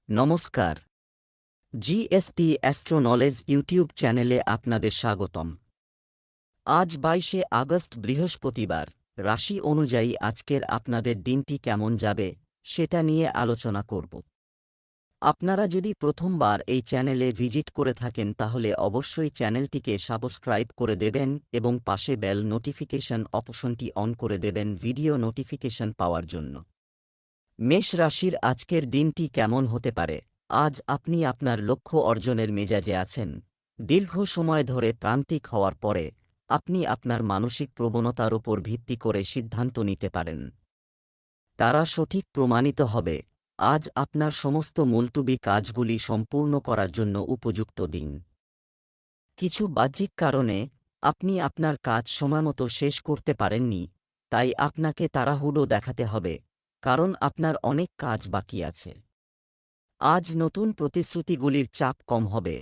নমস্কার। GSP astro knowledge YouTube চ্যানেলে আপনাদের স্বাগতম। আজ 22শে আগস্ট বৃহস্পতিবার। রাশি অনুযায়ী আজকের আপনাদের দিনটি কেমন যাবে সেটা নিয়ে আলোচনা করব। আপনারা যদি প্রথমবার এই চ্যানেলে ভিজিট করে থাকেন তাহলে অবশ্যই চ্যানেলটিকে সাবস্ক্রাইব করে দেবেন এবং পাশে বেল নোটিফিকেশন অপশনটি অন করে দেবেন ভিডিও নোটিফিকেশন পাওয়ার জন্য। মেষ রাশির আজকের দিনটি কেমন হতে পারে? আজ আপনি আপনার লক্ষ্য অর্জনের মেজাজে আছেন। দীর্ঘ সময় ধরে প্রান্তিক হওয়ার পরে আপনি আপনার মানসিক প্রবণতার উপর ভিত্তি করে সিদ্ধান্ত নিতে পারেন। তারা সঠিক প্রমাণিত হবে। আজ আপনার সমস্ত মুলতুবি কাজগুলি সম্পূর্ণ করার জন্য উপযুক্ত দিন। কিছু বাহ্যিক কারণে আপনি আপনার কাজ সময়মতো শেষ করতে পারেননি, তাই আপনাকে তাড়াহুড়ো দেখাতে হবে, কারণ আপনার অনেক কাজ বাকি আছে। আজ নতুন প্রতিশ্রুতিগুলির চাপ কম হবে,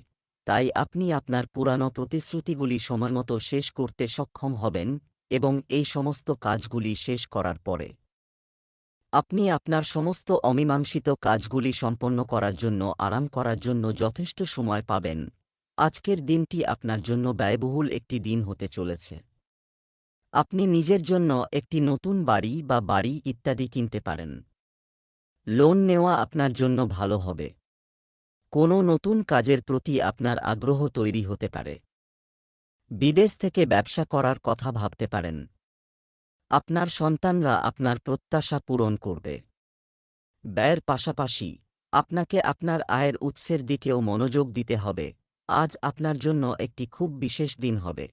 তাই আপনি আপনার পুরানো প্রতিশ্রুতিগুলি সময়মতো শেষ করতে সক্ষম হবেন এবং এই সমস্ত কাজগুলি শেষ করার পরে আপনি আপনার সমস্ত অমীমাংসিত কাজগুলি সম্পন্ন করার জন্য আরাম করার জন্য যথেষ্ট সময় পাবেন। আজকের দিনটি আপনার জন্য ব্যয়বহুল একটি দিন হতে চলেছে। আপনি নিজের জন্য একটি নতুন বাড়ি বা বাড়ি ইত্যাদি কিনতে পারেন। লোন নেওয়া আপনার জন্য ভালো হবে। কোনো নতুন কাজের প্রতি আপনার আগ্রহ তৈরি হতে পারে। বিদেশ থেকে ব্যবসা করার কথা ভাবতে পারেন। আপনার সন্তানরা আপনার প্রত্যাশা পূরণ করবে। ব্যয়ের পাশাপাশি আপনাকে আপনার আয়ের উৎসের দিকেও মনোযোগ দিতে হবে। আজ আপনার জন্য একটি খুব বিশেষ দিন হবে।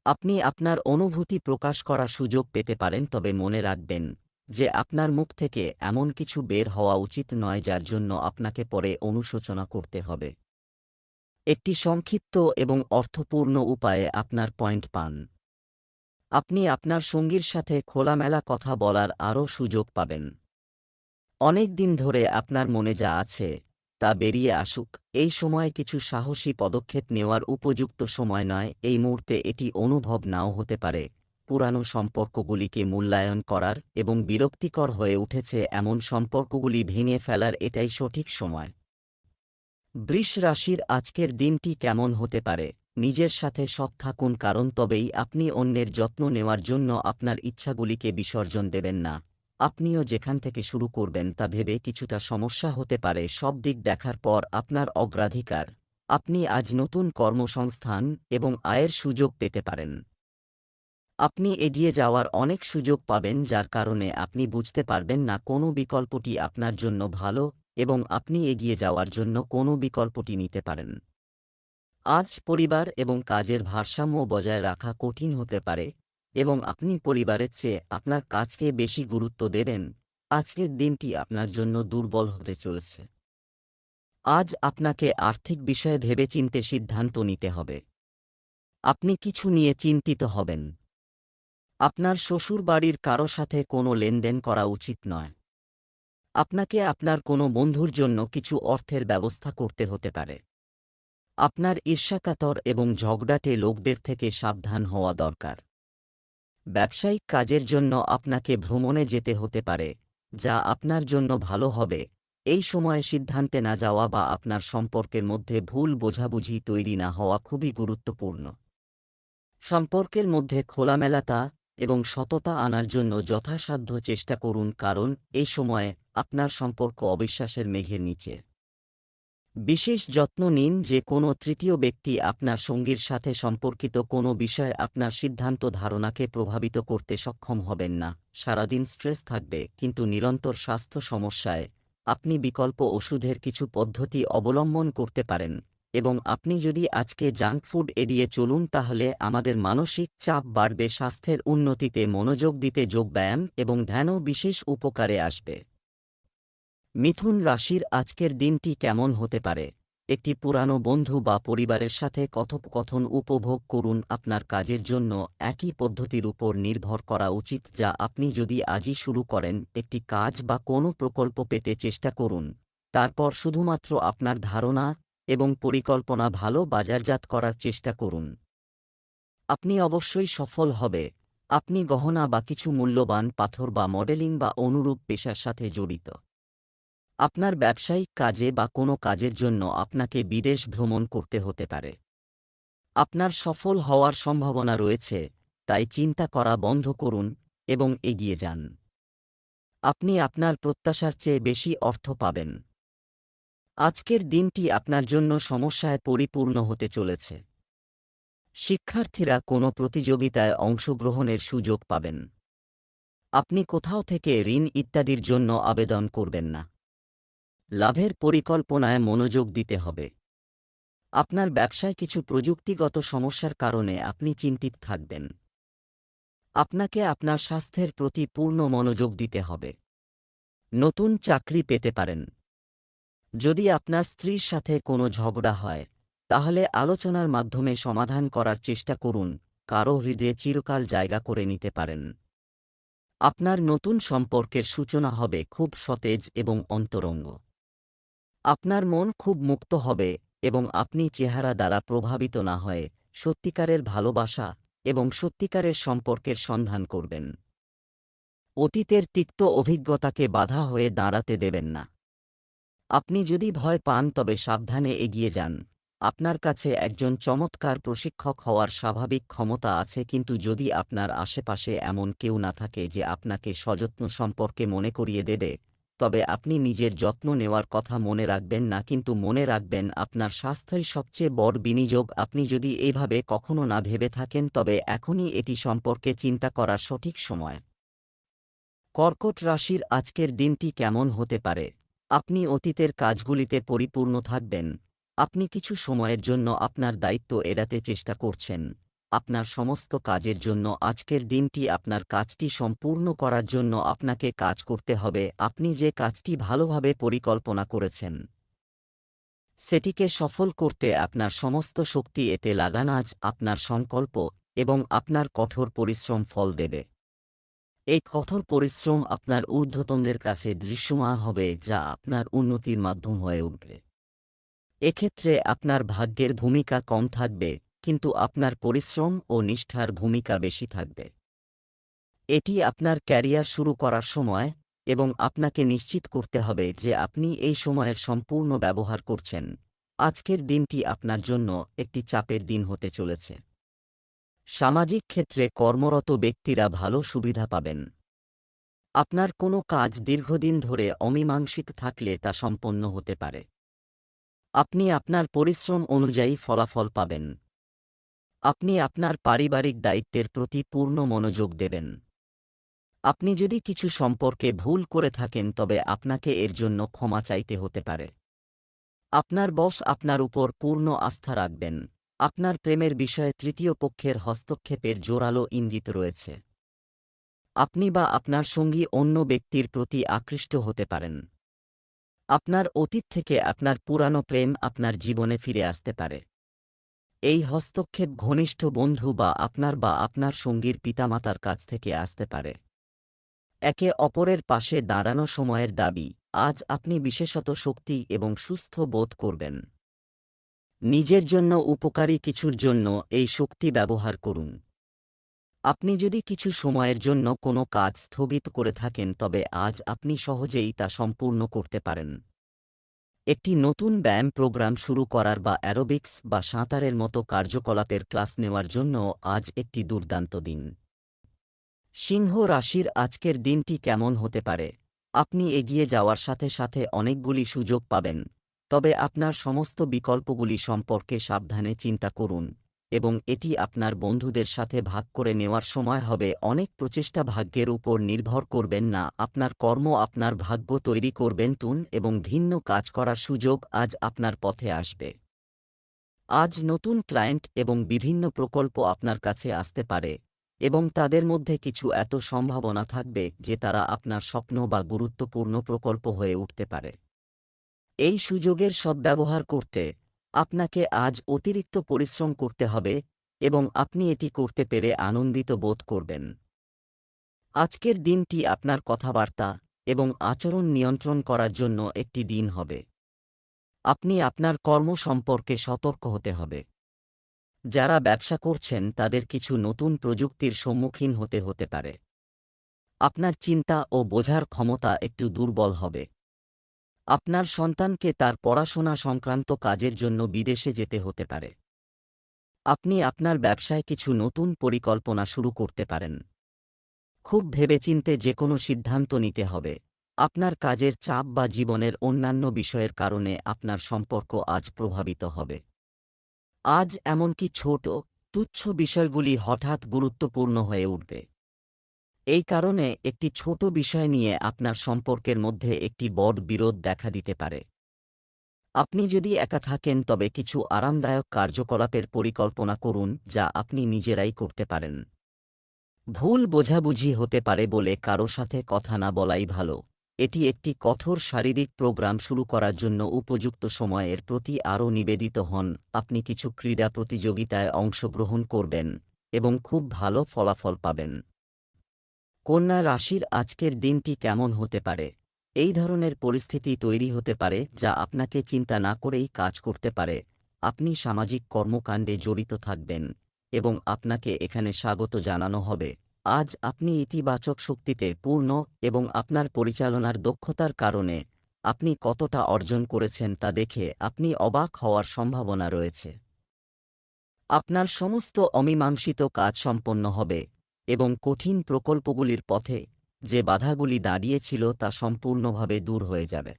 আপনি আপনার অনুভূতি প্রকাশ করার সুযোগ পেতে পারেন, তবে মনে রাখবেন যে আপনার মুখ থেকে এমন কিছু বের হওয়া উচিত নয় যার জন্য আপনাকে পরে অনুশোচনা করতে হবে। একটি সংক্ষিপ্ত এবং অর্থপূর্ণ উপায়ে আপনার পয়েন্ট পান। আপনি আপনার সঙ্গীর সাথে খোলামেলা কথা বলার আরও সুযোগ পাবেন। অনেক দিন ধরে আপনার মনে যা আছে তা বেরিয়ে আসুক। এই সময় কিছু সাহসী পদক্ষেপ নেওয়ার উপযুক্ত সময় নয়। এই মুহূর্তে এটি অনুভব নাও হতে পারে পুরানো সম্পর্কগুলিকে মূল্যায়ন করার এবং বিরক্তিকর হয়ে উঠেছে এমন সম্পর্কগুলি ভেঙে ফেলার এটাই সঠিক সময়। বৃষ রাশির আজকের দিনটি কেমন হতে পারে? নিজের সাথে সৎ থাকুন, কারণ তবেই আপনি অন্যের যত্ন নেওয়ার জন্য আপনার ইচ্ছাগুলিকে বিসর্জন দেবেন না। আপনিও যেখান থেকে শুরু করবেন তা ভেবে কিছুটা সমস্যা হতে পারে। সব দিক দেখার পর আপনার অগ্রাধিকার। আপনি আজ নতুন কর্মসংস্থান এবং আয়ের সুযোগ পেতে পারেন। আপনি এগিয়ে যাওয়ার অনেক সুযোগ পাবেন, যার কারণে আপনি বুঝতে পারবেন না কোন বিকল্পটি আপনার জন্য ভালো এবং আপনি এগিয়ে যাওয়ার জন্য কোন বিকল্পটি নিতে পারেন। আজ পরিবার এবং কাজের ভারসাম্য বজায় রাখা কঠিন হতে পারে এবং আপনি পরিবারের চেয়ে আপনার কাজকে বেশি গুরুত্ব দেবেন। আজকের দিনটি আপনার জন্য দুর্বল হতে চলেছে। আজ আপনাকে আর্থিক বিষয়ে ভেবেচিন্তে সিদ্ধান্ত নিতে হবে। আপনি কিছু নিয়ে চিন্তিত হবেন। আপনার শ্বশুরবাড়ির কারো সাথে কোনো লেনদেন করা উচিত নয়। আপনাকে আপনার কোনো বন্ধুর জন্য কিছু অর্থের ব্যবস্থা করতে হতে পারে। আপনার ঈর্ষাকাতর এবং ঝগড়াটে লোকদের থেকে সাবধান হওয়া দরকার। ব্যবসায়িক কাজের জন্য আপনাকে ভ্রমণে যেতে হতে পারে, যা আপনার জন্য ভালো হবে। এই সময়ে সিদ্ধান্তে না যাওয়া বা আপনার সম্পর্কের মধ্যে ভুল বোঝাবুঝি তৈরি না হওয়া খুবই গুরুত্বপূর্ণ। সম্পর্কের মধ্যে খোলামেলাতা এবং সততা আনার জন্য যথাসাধ্য চেষ্টা করুন, কারণ এই সময়ে আপনার সম্পর্ক অবিশ্বাসের মেঘের নিচে। বিশেষ যত্ন নিন যে কোনো তৃতীয় ব্যক্তি আপনার সঙ্গীর সাথে সম্পর্কিত কোনো বিষয়ে আপনার সিদ্ধান্ত ধারণাকে প্রভাবিত করতে সক্ষম হবেন না। সারাদিন স্ট্রেস থাকবে, কিন্তু নিরন্তর স্বাস্থ্য সমস্যায় আপনি বিকল্প ওষুধের কিছু পদ্ধতি অবলম্বন করতে পারেন এবং আপনি যদি আজকে জাঙ্ক ফুড এড়িয়ে চলুন তাহলে আমাদের মানসিক চাপ বাড়বে। স্বাস্থ্যের উন্নতিতে মনোযোগ দিতে যোগব্যায়াম এবং ধ্যানও বিশেষ উপকারে আসবে। মিথুন রাশির আজকের দিনটি কেমন হতে পারে? একটি পুরানো বন্ধু বা পরিবারের সাথে কথোপকথন উপভোগ করুন। আপনার কাজের জন্য একই পদ্ধতির উপর নির্ভর করা উচিত যা আপনি যদি আজই শুরু করেন। একটি কাজ বা কোনো প্রকল্প পেতে চেষ্টা করুন, তারপর শুধুমাত্র আপনার ধারণা এবং পরিকল্পনা ভালো বাজারজাত করার চেষ্টা করুন। আপনি অবশ্যই সফল হবে। আপনি গহনা বা কিছু মূল্যবান পাথর বা মডেলিং বা অনুরূপ পেশার সাথে জড়িত। আপনার ব্যবসায়িক কাজে বা কোনো কাজের জন্য আপনাকে বিদেশ ভ্রমণ করতে হতে পারে। আপনার সফল হওয়ার সম্ভাবনা রয়েছে, তাই চিন্তা করা বন্ধ করুন এবং এগিয়ে যান। আপনি আপনার প্রত্যাশার চেয়ে বেশি অর্থ পাবেন। আজকের দিনটি আপনার জন্য সমস্যায় পরিপূর্ণ হতে চলেছে। শিক্ষার্থীরা কোনো প্রতিযোগিতায় অংশগ্রহণের সুযোগ পাবেন। আপনি কোথাও থেকে ঋণ ইত্যাদির জন্য আবেদন করবেন না। লাভের পরিকল্পনায় মনোযোগ দিতে হবে। আপনার ব্যবসায় কিছু প্রযুক্তিগত সমস্যার কারণে আপনি চিন্তিত থাকবেন। আপনাকে আপনার স্বাস্থ্যের প্রতি পূর্ণ মনোযোগ দিতে হবে। নতুন চাকরি পেতে পারেন। যদি আপনার স্ত্রীর সাথে কোনো ঝগড়া হয়, তাহলে আলোচনার মাধ্যমে সমাধান করার চেষ্টা করুন, কারো হৃদয়ে চিরকাল জায়গা করে নিতে পারেন। আপনার নতুন সম্পর্কের সূচনা হবে খুব সতেজ এবং অন্তরঙ্গ। আপনার মন খুব মুক্ত হবে এবং আপনি চেহারা দ্বারা প্রভাবিত না হয়ে সত্যিকারের ভালোবাসা এবং সত্যিকারের সম্পর্কের সন্ধান করবেন। অতীতের তিক্ত অভিজ্ঞতাকে বাধা হয়ে দাঁড়াতে দেবেন না। আপনি যদি ভয় পান তবে সাবধানে এগিয়ে যান। আপনার কাছে একজন চমৎকার প্রশিক্ষক হওয়ার স্বাভাবিক ক্ষমতা আছে, কিন্তু যদি আপনার আশেপাশে এমন কেউ না থাকে যে আপনাকে সযত্ন সম্পর্কে মনে করিয়ে দেবে, তবে আপনি নিজের যত্ন নেওয়ার কথা মনে রাখবেন না। কিন্তু মনে রাখবেন, আপনার স্বাস্থ্যই সবচেয়ে বড় বিনিয়োগ। আপনি যদি এইভাবে কখনো না ভেবে থাকেন তবে এখনই এটি সম্পর্কে চিন্তা করার সঠিক সময়। কর্কট রাশির আজকের দিনটি কেমন হতে পারে? আপনি অতীতের কাজগুলিতে পরিপূর্ণ থাকবেন। আপনি কিছু সময়ের জন্য আপনার দায়িত্ব এড়াতে চেষ্টা করছেন। আপনার সমস্ত কাজের জন্য আজকের দিনটি আপনার কাজটি সম্পূর্ণ করার জন্য আপনাকে কাজ করতে হবে। আপনি যে কাজটি ভালোভাবে পরিকল্পনা করেছেন, সেটিকে সফল করতে আপনার সমস্ত শক্তি এতে লাগান। আজ আপনার সংকল্প এবং আপনার কঠোর পরিশ্রম ফল দেবে। এই কঠোর পরিশ্রম আপনার ঊর্ধ্বতনদের কাছে দৃশ্যমান হবে, যা আপনার উন্নতির মাধ্যম হয়ে উঠবে। এক্ষেত্রে আপনার ভাগ্যের ভূমিকা কম থাকবে, কিন্তু আপনার পরিশ্রম ও নিষ্ঠার ভূমিকা বেশি থাকবে। এটি আপনার ক্যারিয়ার শুরু করার সময় এবং আপনাকে নিশ্চিত করতে হবে যে আপনি এই সময়ের সম্পূর্ণ ব্যবহার করছেন। আজকের দিনটি আপনার জন্য একটি চাপের দিন হতে চলেছে। সামাজিক ক্ষেত্রে কর্মরত ব্যক্তিরা ভালো সুবিধা পাবেন। আপনার কোনো কাজ দীর্ঘদিন ধরে অমীমাংসিত থাকলে তা সম্পন্ন হতে পারে। আপনি আপনার পরিশ্রম অনুযায়ী ফলাফল পাবেন। আপনি আপনার পারিবারিক দায়িত্বের প্রতি পূর্ণ মনোযোগ দেবেন। আপনি যদি কিছু সম্পর্কে ভুল করে থাকেন তবে আপনাকে এর জন্য ক্ষমা চাইতে হতে পারে। আপনার বস আপনার উপর পূর্ণ আস্থা রাখবেন। আপনার প্রেমের বিষয়ে তৃতীয় পক্ষের হস্তক্ষেপের জোরালো ইঙ্গিত রয়েছে। আপনি বা আপনার সঙ্গী অন্য ব্যক্তির প্রতি আকৃষ্ট হতে পারেন। আপনার অতীত থেকে আপনার পুরানো প্রেম আপনার জীবনে ফিরে আসতে পারে। এই হস্তক্ষেপ ঘনিষ্ঠ বন্ধু বা আপনার সঙ্গীর পিতামাতার কাছ থেকে আসতে পারে। একে অপরের পাশে দাঁড়ানো সময়ের দাবি। আজ আপনি বিশেষত শক্তি এবং সুস্থ বোধ করবেন। নিজের জন্য উপকারী কিছুর জন্য এই শক্তি ব্যবহার করুন। আপনি যদি কিছু সময়ের জন্য কোনো কাজ স্থগিত করে থাকেন তবে আজ আপনি সহজেই তা সম্পূর্ণ করতে পারেন। একটি নতুন ব্যায়াম প্রোগ্রাম শুরু করার বা অ্যারোবিক্স বা সাঁতারের মতো কার্যকলাপের ক্লাস নেওয়ার জন্য আজ একটি দুর্দান্ত দিন। সিংহ রাশির আজকের দিনটি কেমন হতে পারে? আপনি এগিয়ে যাওয়ার সাথে সাথে অনেকগুলি সুযোগ পাবেন, তবে আপনার সমস্ত বিকল্পগুলি সম্পর্কে সাবধানে চিন্তা করুন এবং এটি আপনার বন্ধুদের সাথে ভাগ করে নেওয়ার সময় হবে। অনেক প্রচেষ্টা ভাগ্যের উপর নির্ভর করবেন না। আপনার কর্ম আপনার ভাগ্য তৈরি করবেন এবং ভিন্ন কাজ করার সুযোগ আজ আপনার পথে আসবে। আজ নতুন ক্লায়েন্ট এবং বিভিন্ন প্রকল্প আপনার কাছে আসতে পারে এবং তাদের মধ্যে কিছু এত সম্ভাবনা থাকবে যে তারা আপনার স্বপ্ন বা গুরুত্বপূর্ণ প্রকল্প হয়ে উঠতে পারে। এই সুযোগের সদ্ব্যবহার করতে আপনাকে আজ অতিরিক্ত পরিশ্রম করতে হবে এবং আপনি এটি করতে পেরে আনন্দিত বোধ করবেন। আজকের দিনটি আপনার কথাবার্তা এবং আচরণ নিয়ন্ত্রণ করার জন্য একটি দিন হবে। আপনি আপনার কর্ম সম্পর্কে সতর্ক হতে হবে। যারা ব্যবসা করছেন তাদের কিছু নতুন প্রযুক্তির সম্মুখীন হতে পারে। আপনার চিন্তা ও বোঝার ক্ষমতা একটু দুর্বল হবে। আপনার সন্তানকে তার পড়াশোনা সংক্রান্ত কাজের জন্য বিদেশে যেতে হতে পারে। আপনি আপনার ব্যবসায় কিছু নতুন পরিকল্পনা শুরু করতে পারেন। খুব ভেবেচিন্তে যে কোনো সিদ্ধান্ত নিতে হবে। আপনার কাজের চাপ বা জীবনের অন্যান্য বিষয়ের কারণে আপনার সম্পর্ক আজ প্রভাবিত হবে। আজ এমনকি ছোট, তুচ্ছ বিষয়গুলি হঠাৎ গুরুত্বপূর্ণ হয়ে উঠবে। এই কারণে একটি ছোট বিষয় নিয়ে আপনার সম্পর্কের মধ্যে একটি বড় বিরোধ দেখা দিতে পারে। আপনি যদি একা থাকেন তবে কিছু আরামদায়ক কার্যকলাপের পরিকল্পনা করুন যা আপনি নিজেরাই করতে পারেন। ভুল বোঝাবুঝি হতে পারে বলে কারো সাথে কথা না বলাই ভালো। এটি একটি কঠোর শারীরিক প্রোগ্রাম শুরু করার জন্য উপযুক্ত সময়ের প্রতি আরও নিবেদিত হন। আপনি কিছু ক্রীড়া প্রতিযোগিতায় অংশগ্রহণ করবেন এবং খুব ভালো ফলাফল পাবেন। কন্যা রাশির আজকের দিনটি কেমন হতে পারে? এই ধরনের পরিস্থিতি তৈরি হতে পারে যা আপনাকে চিন্তা না করেই কাজ করতে পারে। আপনি সামাজিক কর্মকাণ্ডে জড়িত থাকবেন এবং আপনাকে এখানে স্বাগত জানানো হবে। আজ আপনি ইতিবাচক শক্তিতে পূর্ণ এবং আপনার পরিচালনার দক্ষতার কারণে আপনি কতটা অর্জন করেছেন তা দেখে আপনি অবাক হওয়ার সম্ভাবনা রয়েছে। আপনার সমস্ত অমীমাংসিত কাজ সম্পন্ন হবে এবং কঠিন প্রকল্পগুলির পথে যে বাধাগুলি দাঁড়িয়েছিল তা সম্পূর্ণভাবে দূর হয়ে যাবে।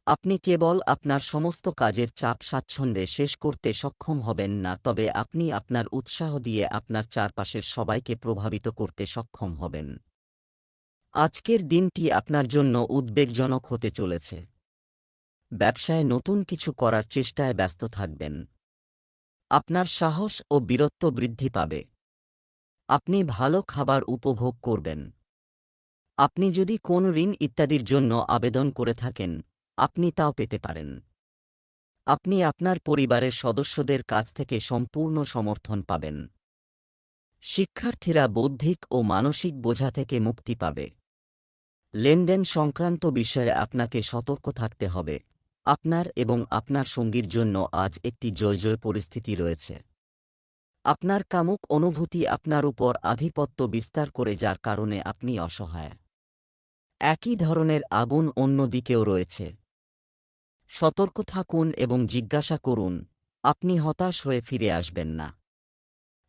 আপনি কেবল আপনার সমস্ত কাজের চাপ স্বাচ্ছন্দ্যে শেষ করতে সক্ষম হবেন না, তবে আপনি আপনার উৎসাহ দিয়ে আপনার চারপাশের সবাইকে প্রভাবিত করতে সক্ষম হবেন। আজকের দিনটি আপনার জন্য উদ্বেগজনক হতে চলেছে। ব্যবসায় নতুন কিছু করার চেষ্টায় ব্যস্ত থাকবেন। আপনার সাহস ও বীরত্ব বৃদ্ধি পাবে। আপনি ভালো খাবার উপভোগ করবেন। আপনি যদি কোন ঋণ ইত্যাদির জন্য আবেদন করে থাকেন, আপনি তাও পেতে পারেন। আপনি আপনার পরিবারের সদস্যদের কাছ থেকে সম্পূর্ণ সমর্থন পাবেন। শিক্ষার্থীরা বৌদ্ধিক ও মানসিক বোঝা থেকে মুক্তি পাবে। লেনদেন সংক্রান্ত বিষয়ে আপনাকে সতর্ক থাকতে হবে। আপনার এবং আপনার সঙ্গীর জন্য আজ একটি জয়-জয় পরিস্থিতি রয়েছে। আপনার কামুক অনুভূতি আপনার উপর আধিপত্য বিস্তার করে, যার কারণে আপনি অসহায়। একই ধরনের আগুন অন্য দিকেও রয়েছে। সতর্ক থাকুন এবং জিজ্ঞাসা করুন, আপনি হতাশ হয়ে ফিরে আসবেন না।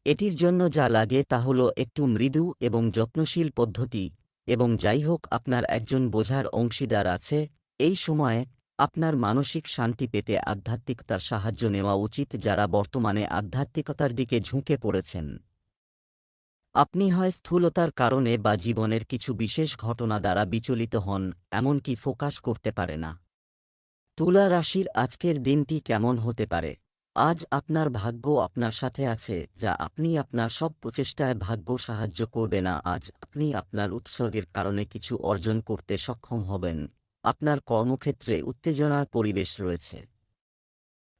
এটির জন্য যা লাগে তা হল একটু মৃদু এবং যত্নশীল পদ্ধতি, এবং যাই হোক আপনার একজন বোঝার অংশীদার আছে। এই সময়ে আপনার মানসিক শান্তি পেতে আধ্যাত্মিকতার সাহায্য নেওয়া উচিত যারা বর্তমানে আধ্যাত্মিকতার দিকে ঝুঁকে পড়েছেন। আপনি হয় স্থূলতার কারণে বা জীবনের কিছু বিশেষ ঘটনা দ্বারা বিচলিত হন, এমনকি ফোকাস করতে পারে না। তুলা রাশির আজকের দিনটি কেমন হতে পারে? আজ আপনার ভাগ্য আপনার সাথে আছে, যা আপনি আপনার সব প্রচেষ্টায় ভাগ্য সাহায্য করবে না। আজ আপনি আপনার উৎসর্গের কারণে কিছু অর্জন করতে সক্ষম হবেন। আপনার কর্মক্ষেত্রে উত্তেজনার পরিবেশ রয়েছে।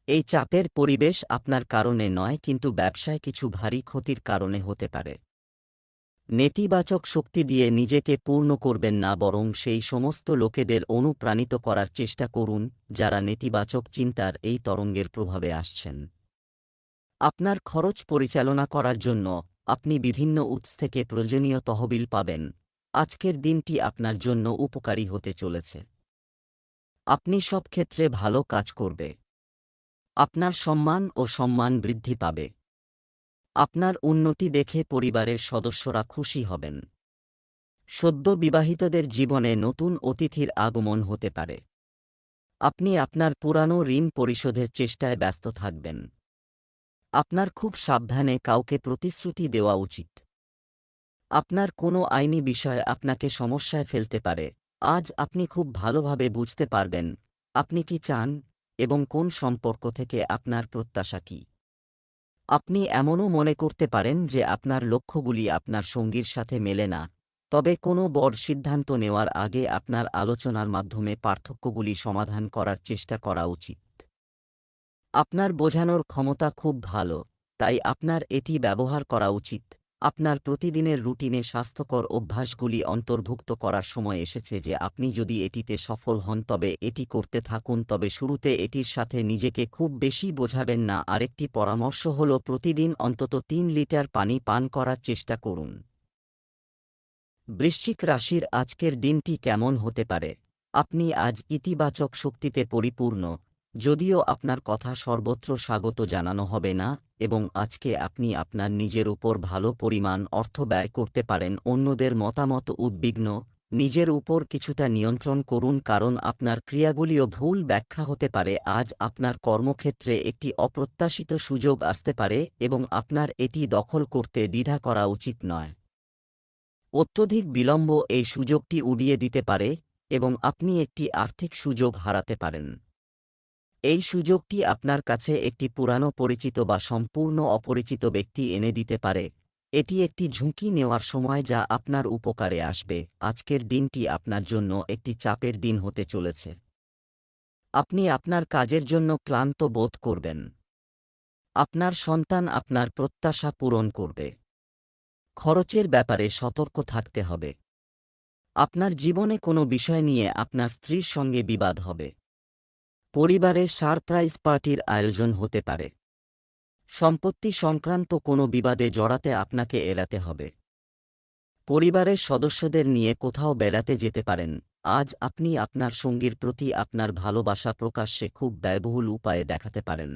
এই চাপের পরিবেশ আপনার কারণে নয়, কিন্তু ব্যবসায় কিছু ভারী ক্ষতির কারণে হতে পারে। নেতিবাচক শক্তি দিয়ে নিজেকে পূর্ণ করবেন না, বরং সেই সমস্ত লোকেদের অনুপ্রাণিত করার চেষ্টা করুন যারা নেতিবাচক চিন্তার এই তরঙ্গের প্রভাবে আসছেন। আপনার খরচ পরিচালনা করার জন্য আপনি বিভিন্ন উৎস থেকে প্রয়োজনীয় তহবিল পাবেন। আজকের দিনটি আপনার জন্য উপকারী হতে চলেছে। আপনি সব ক্ষেত্রে ভালো কাজ করবে। আপনার সম্মান ও সম্মান বৃদ্ধি পাবে। আপনার উন্নতি দেখে পরিবারের সদস্যরা খুশি হবেন। সদ্য বিবাহিতদের জীবনে নতুন অতিথির আগমন হতে পারে। আপনি আপনার পুরানো ঋণ পরিশোধের চেষ্টায় ব্যস্ত থাকবেন। আপনার খুব সাবধানে কাউকে প্রতিশ্রুতি দেওয়া উচিত। আপনার কোনো আইনি বিষয় আপনাকে সমস্যায় ফেলতে পারে। আজ আপনি খুব ভালোভাবে বুঝতে পারবেন আপনি কি চান এবং কোন সম্পর্ক থেকে আপনার প্রত্যাশা কী। আপনি এমনও মনে করতে পারেন যে আপনার লক্ষ্যগুলি আপনার সঙ্গীর সাথে মেলে না, তবে কোনো বড় সিদ্ধান্ত নেওয়ার আগে আপনার আলোচনার মাধ্যমে পার্থক্যগুলি সমাধান করার চেষ্টা করা উচিত। আপনার বোঝানোর ক্ষমতা খুব ভালো, তাই আপনার এটি ব্যবহার করা উচিত। আপনার প্রতিদিনের রুটিনে স্বাস্থ্যকর অভ্যাসগুলি অন্তর্ভুক্ত করার সময় এসেছে যে আপনি যদি এটিতে সফল হন তবে এটি করতে থাকুন, তবে শুরুতে এটির সাথে নিজেকে খুব বেশি বোঝাবেন না। আরেকটি পরামর্শ হল প্রতিদিন অন্তত ৩ লিটার পানি পান করার চেষ্টা করুন। বৃশ্চিক রাশির আজকের দিনটি কেমন হতে পারে? আপনি আজ ইতিবাচক শক্তিতে পরিপূর্ণ, যদিও আপনার কথা সর্বত্র স্বাগত জানানো হবে না, এবং আজকে আপনি আপনার নিজের উপর ভালো পরিমাণ অর্থ ব্যয় করতে পারেন। অন্যদের মতামত উদ্বিগ্ন, নিজের উপর কিছুটা নিয়ন্ত্রণ করুন, কারণ আপনার ক্রিয়াগুলিও ভুল ব্যাখ্যা হতে পারে। আজ আপনার কর্মক্ষেত্রে একটি অপ্রত্যাশিত সুযোগ আসতে পারে এবং আপনার এটি দখল করতে দ্বিধা করা উচিত নয়। অত্যধিক বিলম্ব এই সুযোগটি উড়িয়ে দিতে পারে এবং আপনি একটি আর্থিক সুযোগ হারাতে পারেন। এই সুযোগটি আপনার কাছে একটি পুরানো পরিচিত বা সম্পূর্ণ অপরিচিত ব্যক্তি এনে দিতে পারে। এটি একটি ঝুঁকি নেওয়ার সময় যা আপনার উপকারে আসবে। আজকের দিনটি আপনার জন্য একটি চাপের দিন হতে চলেছে। আপনি আপনার কাজের জন্য ক্লান্ত বোধ করবেন। আপনার সন্তান আপনার প্রত্যাশা পূরণ করবে। খরচের ব্যাপারে সতর্ক থাকতে হবে। আপনার জীবনে কোনো বিষয় নিয়ে আপনার স্ত্রীর সঙ্গে বিবাদ হবে। পরিবারে সারপ্রাইজ পার্টির আয়োজন হতে পারে। সম্পত্তি সংক্রান্ত কোনো বিবাদে জড়াতে আপনাকে এড়াতে হবে। পরিবারের সদস্যদের নিয়ে কোথাও বেড়াতে যেতে পারেন। আজ আপনি আপনার সঙ্গীর প্রতি আপনার ভালোবাসা প্রকাশ্যে খুব ব্যয়বহুল উপায়ে দেখাতে পারেন।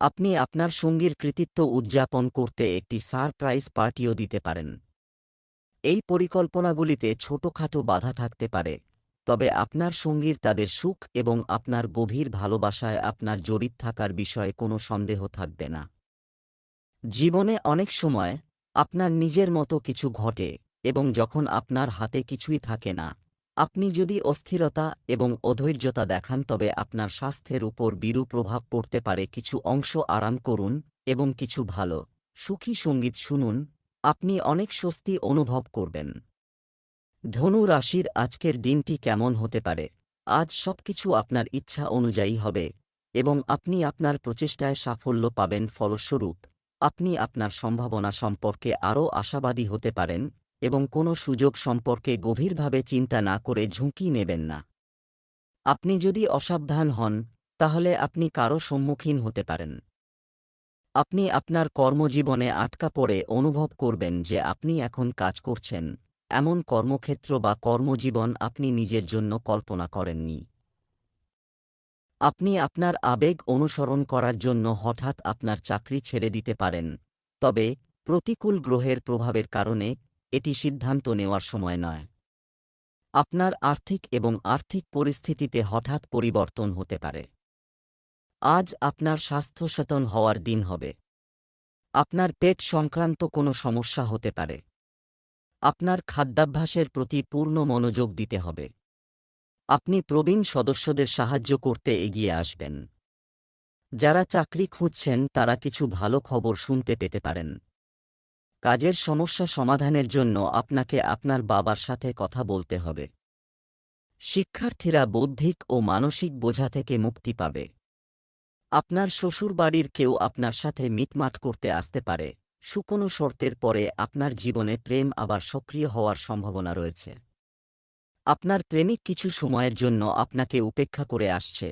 আপনি আপনার সঙ্গীর কৃতিত্ব উদযাপন করতে একটি সারপ্রাইজ পার্টিও দিতে পারেন। এই পরিকল্পনাগুলিতে ছোটখাটো বাধা থাকতে পারে, তবে আপনার সঙ্গীর তাদের সুখ এবং আপনার গভীর ভালোবাসায় আপনার জড়িত থাকার বিষয়ে কোনো সন্দেহ থাকবে না। জীবনে অনেক সময় আপনার নিজের মতো কিছু ঘটে এবং যখন আপনার হাতে কিছুই থাকে না, আপনি যদি অস্থিরতা এবং অধৈর্যতা দেখান তবে আপনার স্বাস্থ্যের উপর বিরূপ প্রভাব পড়তে পারে। কিছু অংশ আরাম করুন এবং কিছু ভালো, সুখী সঙ্গীত শুনুন। আপনি অনেক স্বস্তি অনুভব করবেন। ধনু রাশির আজকের দিনটি কেমন হতে পারে? আজ সবকিছু আপনার ইচ্ছা অনুযায়ী হবে এবং আপনি আপনার প্রচেষ্টায় সাফল্য পাবেন। ফলস্বরূপ আপনি আপনার সম্ভাবনা সম্পর্কে আরও আশাবাদী হতে পারেন এবং কোনো সুযোগ সম্পর্কে গভীরভাবে চিন্তা না করে ঝুঁকি নেবেন না। আপনি যদি অসাবধান হন, তাহলে আপনি কারও সম্মুখীন হতে পারেন। আপনি আপনার কর্মজীবনে আটকা পড়ে অনুভব করবেন যে আপনি এখন কাজ করছেন এমন কর্মক্ষেত্র বা কর্মজীবন আপনি নিজের জন্য কল্পনা করেননি। আপনি আপনার আবেগ অনুসরণ করার জন্য হঠাৎ আপনার চাকরি ছেড়ে দিতে পারেন, তবে প্রতিকূল গ্রহের প্রভাবের কারণে এটি সিদ্ধান্ত নেওয়ার সময় নয়। আপনার আর্থিক পরিস্থিতিতে হঠাৎ পরিবর্তন হতে পারে। আজ আপনার স্বাস্থ্য সচেতন হওয়ার দিন হবে। আপনার পেট সংক্রান্ত কোনো সমস্যা হতে পারে। আপনার খাদ্যাভ্যাসের প্রতি পূর্ণ মনোযোগ দিতে হবে। আপনি প্রবীণ সদস্যদের সাহায্য করতে এগিয়ে আসবেন। যারা চাকরি খুঁজছেন তারা কিছু ভালো খবর শুনতে পেতে পারেন। কাজের সমস্যা সমাধানের জন্য আপনাকে আপনার বাবার সাথে কথা বলতে হবে। শিক্ষার্থীরা বৌদ্ধিক ও মানসিক বোঝা থেকে মুক্তি পাবে। আপনার শ্বশুরবাড়ির কেউ আপনার সাথে মিটমাট করতে আসতে পারে। শুকনো শর্তের পরে আপনার জীবনে প্রেম আবার সক্রিয় হওয়ার সম্ভাবনা রয়েছে। আপনার প্রেমিক কিছু সময়ের জন্য আপনাকে উপেক্ষা করে আসছে,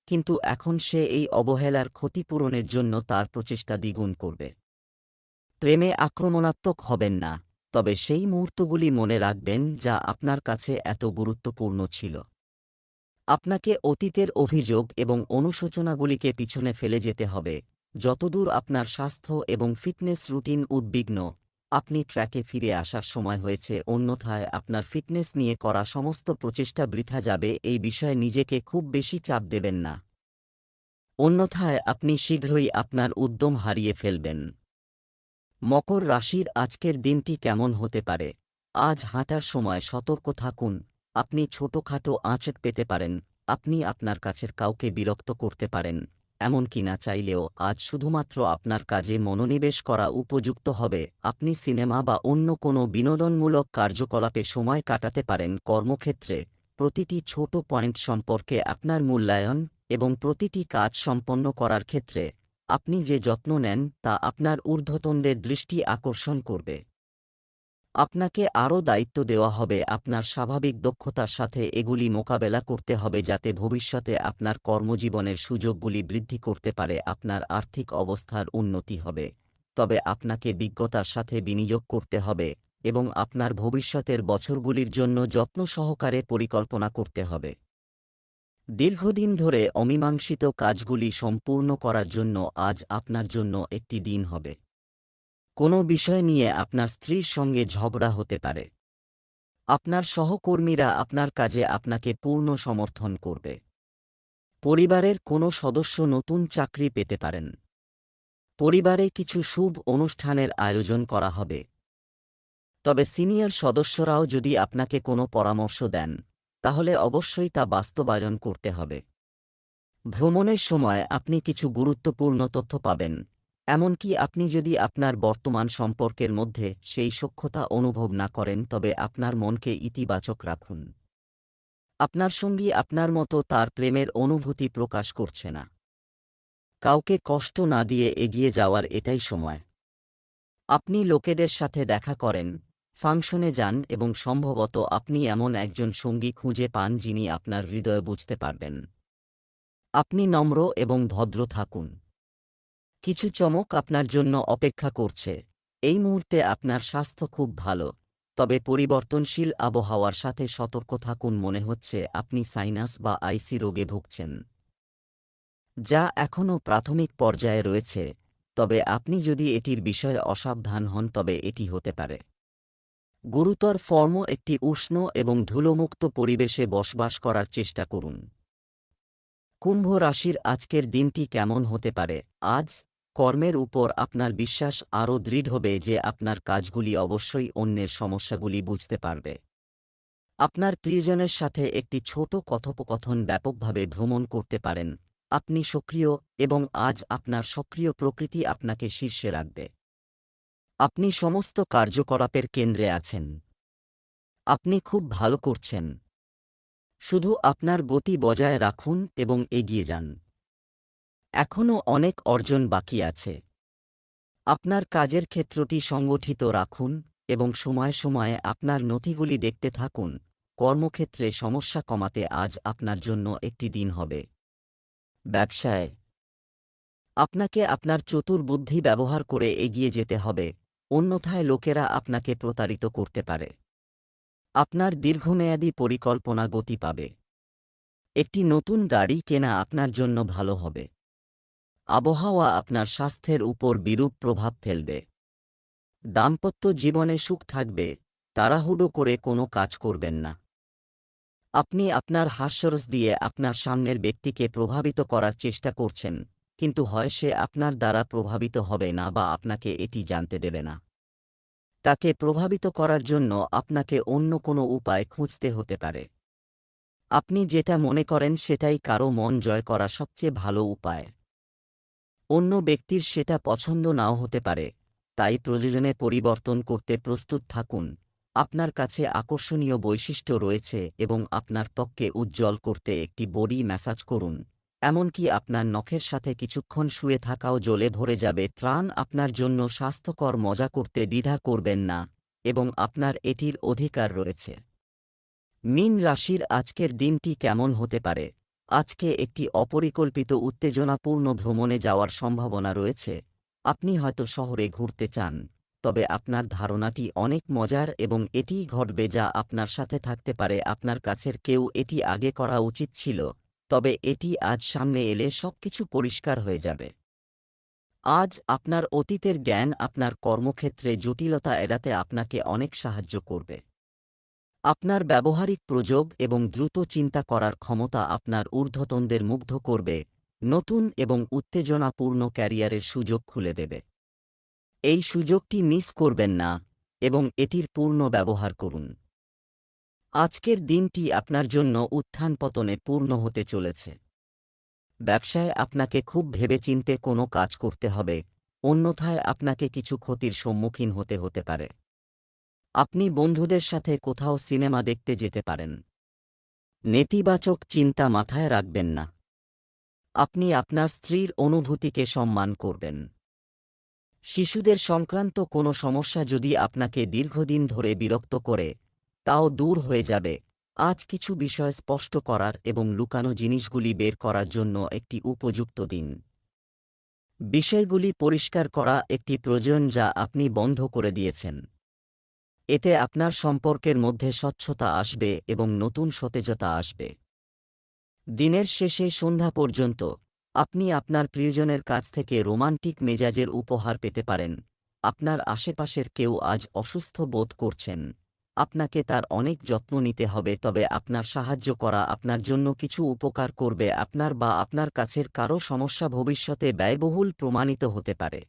কিন্তু এখন সে এই অবহেলার ক্ষতিপূরণের জন্য তার প্রচেষ্টা দ্বিগুণ করবে। প্রেমে আক্রমণাত্মক হবেন না, তবে সেই মুহূর্তগুলি মনে রাখবেন যা আপনার কাছে এত গুরুত্বপূর্ণ ছিল। আপনাকে অতীতের অভিযোগ এবং অনুশোচনাগুলিকে পিছনে ফেলে যেতে হবে। যতদূর আপনার স্বাস্থ্য এবং ফিটনেস রুটিন উদ্বিগ্ন, আপনি ট্র্যাকে ফিরে আসার সময় হয়েছে, অন্যথায় আপনার ফিটনেস নিয়ে করা সমস্ত প্রচেষ্টা বৃথা যাবে। এই বিষয়ে নিজেকে খুব বেশি চাপ দেবেন না, অন্যথায় আপনি শীঘ্রই আপনার উদ্যম হারিয়ে ফেলবেন। মকর রাশির আজকের দিনটি কেমন হতে পারে? আজ হাঁটার সময় সতর্ক থাকুন। আপনি ছোটখাটো আঁচড় পেতে পারেন। আপনি আপনার কাছের কাউকে বিরক্ত করতে পারেন, এমনকি না চাইলেও। আজ শুধুমাত্র আপনার কাজে মনোনিবেশ করা উপযুক্ত হবে। আপনি সিনেমা বা অন্য কোনো বিনোদনমূলক কার্যকলাপে সময় কাটাতে পারেন। কর্মক্ষেত্রে প্রতিটি ছোট পয়েন্ট সম্পর্কে আপনার মূল্যায়ন এবং প্রতিটি কাজ সম্পন্ন করার ক্ষেত্রে আপনি যে যত্ন নেন তা আপনার ঊর্ধ্বতনদের দৃষ্টি আকর্ষণ করবে। আপনাকে আরও দায়িত্ব দেওয়া হবে। আপনার স্বাভাবিক দক্ষতার সাথে এগুলি মোকাবেলা করতে হবে যাতে ভবিষ্যতে আপনার কর্মজীবনের সুযোগগুলি বৃদ্ধি করতে পারে। আপনার আর্থিক অবস্থার উন্নতি হবে, তবে আপনাকে বিজ্ঞতার সাথে বিনিয়োগ করতে হবে। এবং আপনার ভবিষ্যতের বছরগুলির জন্য যত্ন সহকারে পরিকল্পনা করতে হবে। দীর্ঘদিন ধরে অমীমাংসিত কাজগুলি সম্পূর্ণ করার জন্য আজ আপনার জন্য একটি দিন হবে। কোনো বিষয় নিয়ে আপনার স্ত্রীর সঙ্গে ঝগড়া হতে পারে। আপনার সহকর্মীরা আপনার কাজে আপনাকে পূর্ণ সমর্থন করবে। পরিবারের কোনো সদস্য নতুন চাকরি পেতে পারেন। পরিবারে কিছু শুভ অনুষ্ঠানের আয়োজন করা হবে। তবে সিনিয়র সদস্যরাও যদি আপনাকে কোনো পরামর্শ দেন, তাহলে অবশ্যই তা বাস্তবায়ন করতে হবে। ভ্রমণের সময় আপনি কিছু গুরুত্বপূর্ণ তথ্য পাবেন, এমনকি আপনি যদি আপনার বর্তমান সম্পর্কের মধ্যে সেই সখ্যতা অনুভব না করেন, তবে আপনার মনকে ইতিবাচক রাখুন। আপনার সঙ্গী আপনার মতো তার প্রেমের অনুভূতি প্রকাশ করছে না। কাউকে কষ্ট না দিয়ে এগিয়ে যাওয়ার এটাই সময়। আপনি লোকেদের সাথে দেখা করেন, ফাংশনে যান এবং সম্ভবত আপনি এমন একজন সঙ্গী খুঁজে পান যিনি আপনার হৃদয় বুঝতে পারবেন। আপনি নম্র এবং ভদ্র থাকুন। কিছু চমক আপনার জন্য অপেক্ষা করছে। এই মুহূর্তে আপনার স্বাস্থ্য খুব ভালো, তবে পরিবর্তনশীল আবহাওয়ার সাথে সতর্ক থাকুন। মনে হচ্ছে আপনি সাইনাস বা আইসি রোগে ভুগছেন, যা এখনও প্রাথমিক পর্যায়ে রয়েছে, তবে আপনি যদি এটির বিষয়ে অসাবধান হন তবে এটি হতে পারে গুরুতর ফর্ম। একটি উষ্ণ এবং ধুলোমুক্ত পরিবেশে বসবাস করার চেষ্টা করুন। কুম্ভ রাশির আজকের দিনটি কেমন হতে পারে? আজ কর্মের উপর আপনার বিশ্বাস আরও দৃঢ় হবে যে আপনার কাজগুলি অবশ্যই অন্যের সমস্যাগুলি বুঝতে পারবে। আপনার প্রিয়জনের সাথে একটি ছোট কথোপকথন ব্যাপকভাবে ভ্রমণ করতে পারেন। আপনি সক্রিয় এবং আজ আপনার সক্রিয় প্রকৃতি আপনাকে শীর্ষে রাখবে। আপনি সমস্ত কার্যকলাপের কেন্দ্রে আছেন। আপনি খুব ভালো করছেন। শুধু আপনার গতি বজায় রাখুন এবং এগিয়ে যান। এখনও অনেক অর্জন বাকি আছে। আপনার কাজের ক্ষেত্রটি সংগঠিত রাখুন এবং সময়ে সময়ে আপনার নথিগুলি দেখতে থাকুন। কর্মক্ষেত্রে সমস্যা কমাতে আজ আপনার জন্য একটি দিন হবে। ব্যবসায় আপনাকে আপনার চতুর বুদ্ধি ব্যবহার করে এগিয়ে যেতে হবে, অন্যথায় লোকেরা আপনাকে প্রতারিত করতে পারে। আপনার দীর্ঘমেয়াদী পরিকল্পনা গতি পাবে। একটি নতুন গাড়ি কেনা আপনার জন্য ভালো হবে। আবহাওয়া আপনার স্বাস্থ্যের উপর বিরূপ প্রভাব ফেলবে। দাম্পত্য জীবনে সুখ থাকবে, তাড়াহুড়ো করে কোনো কাজ করবেন না। আপনি আপনার হাস্যরস দিয়ে আপনার সামনের ব্যক্তিকে প্রভাবিত করার চেষ্টা করছেন, কিন্তু হয় সে আপনার দ্বারা প্রভাবিত হবে না বা আপনাকে এটি জানতে দেবে না। তাকে প্রভাবিত করার জন্য আপনাকে অন্য কোনো উপায় খুঁজতে হতে পারে। আপনি যেটা মনে করেন সেটাই কারো মন জয় করা সবচেয়ে ভালো উপায়। অন্য ব্যক্তির সেটা পছন্দ নাও হতে পারে, তাই প্রয়োজনে পরিবর্তন করতে প্রস্তুত থাকুন। আপনার কাছে আকর্ষণীয় বৈশিষ্ট্য রয়েছে এবং আপনার ত্বককে উজ্জ্বল করতে একটি বডি ম্যাসাজ করুন। এমনকি আপনার নখের সাথে কিছুক্ষণ শুয়ে থাকাও জ্বলে ভরে যাবে। ত্রাণ আপনার জন্য স্বাস্থ্যকর মজা করতে দ্বিধা করবেন না এবং আপনার এটির অধিকার রয়েছে। মীন রাশির আজকের দিনটি কেমন হতে পারে? আজকে একটি অপরিকল্পিত উত্তেজনাপূর্ণ ভ্রমণে যাওয়ার সম্ভাবনা রয়েছে। আপনি হয়তো শহরে ঘুরতে চান, তবে আপনার ধারণাটি অনেক মজার এবং এটিই ঘটবে যা আপনার সাথে থাকতে পারে। আপনার কাছের কেউ এটি আগে করা উচিত ছিল, তবে এটি আজ সামনে এলে সবকিছু পরিষ্কার হয়ে যাবে। আজ আপনার অতীতের জ্ঞান আপনার কর্মক্ষেত্রে জটিলতা এড়াতে আপনাকে অনেক সাহায্য করবে। আপনার ব্যবহারিক প্রযোগ এবং দ্রুত চিন্তা করার ক্ষমতা আপনার ঊর্ধ্বতনদের মুগ্ধ করবে, নতুন এবং উত্তেজনাপূর্ণ ক্যারিয়ারের সুযোগ খুলে দেবে। এই সুযোগটি মিস করবেন না এবং এটির পূর্ণ ব্যবহার করুন। আজকের দিনটি আপনার জন্য উত্থান পতনে পূর্ণ হতে চলেছে। ব্যবসায় আপনাকে খুব ভেবেচিন্তে কোনো কাজ করতে হবে, অন্যথায় আপনাকে কিছু ক্ষতির সম্মুখীন হতে পারে। আপনি বন্ধুদের সাথে কোথাও সিনেমা দেখতে যেতে পারেন। নেতিবাচক চিন্তা মাথায় রাখবেন না। আপনি আপনার স্ত্রীর অনুভূতিকে সম্মান করবেন। শিশুদের সংক্রান্ত কোনো সমস্যা যদি আপনাকে দীর্ঘদিন ধরে বিরক্ত করে, তাও দূর হয়ে যাবে। আজ কিছু বিষয় স্পষ্ট করার এবং লুকানো জিনিসগুলি বের করার জন্য একটি উপযুক্ত দিন। বিষয়গুলি পরিষ্কার করা একটি প্রয়োজন যা আপনি বন্ধ করে দিয়েছেন। এতে আপনার সম্পর্কের মধ্যে স্বচ্ছতা আসবে এবং নতুন সতেজতা আসবে। দিনের শেষে সন্ধ্যা পর্যন্ত আপনি আপনার প্রিয়জনের কাছ থেকে রোমান্টিক মেজাজের উপহার পেতে পারেন। আপনার আশেপাশের কেউ আজ অসুস্থ বোধ করছেন, আপনাকে তার অনেক যত্ন নিতে হবে, তবে আপনার সাহায্য করা আপনার জন্য কিছু উপকার করবে। আপনার বা আপনার কাছের কারও সমস্যা ভবিষ্যতে ব্যয়বহুল প্রমাণিত হতে পারে।